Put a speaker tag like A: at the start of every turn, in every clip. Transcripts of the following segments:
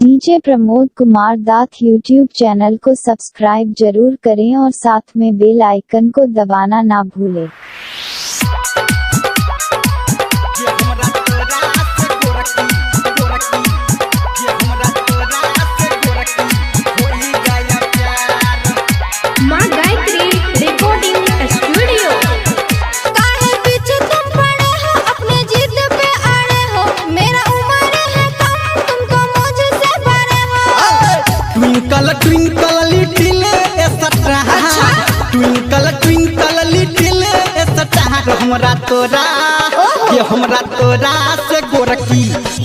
A: DJ Pramod Kumar Das YouTube channel को subscribe जरूर करें और साथ में बेल आइकन को दबाना ना भूलें।
B: Twinkle little star twinkle little star हमरा तोरा से गोरकी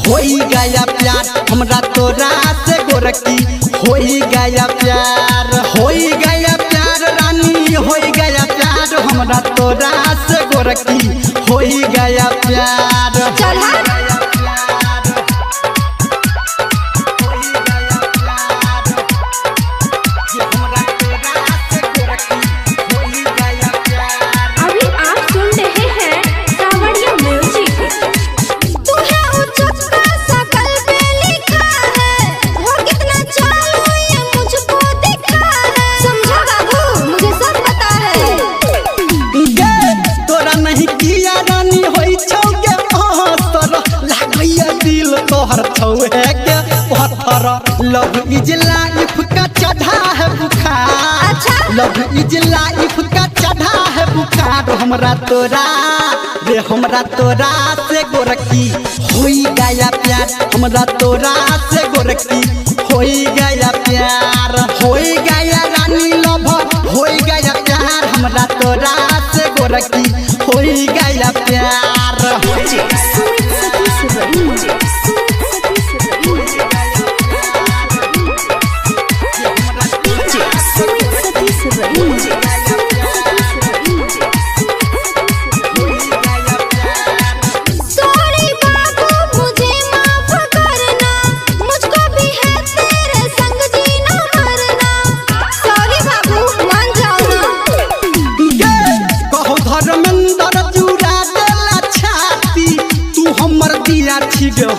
B: होई गया प्यार। हमरा तोरा से गोरकी होई गया प्यार, होई गया प्यार रानी होई गया प्यार। हमरा तोरा से गोरकी होई गया प्यार। लव इज लाइफ का चढ़ा है बुखार, लव इज लाइफ का चढ़ा है बुखार। हमरा तोरा से गोरकी होई गया प्यार। हमरा तोरा से गोरकी होई गया प्यार, होई गया रानी लव होई गया प्यार। हमरा तोरा से गोरकी होई गया प्यार।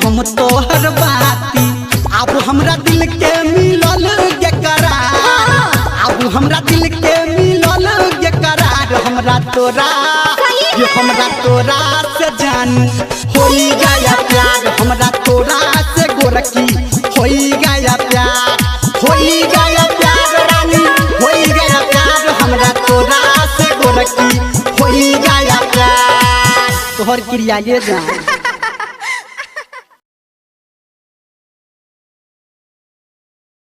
B: हम तोहर बाती अब हमरा दिल के मिलल के करार, अब हमरा दिल के मिलल के करार। हमरा तोरा से जानू होई गया प्यार। हमरा तोरा से गोरकी होई गया प्यार, होई गया प्यार रानी होई गया प्यार। हमरा तोरा से गोरकी होई गया प्यार। तोहर क्रिया ये जान।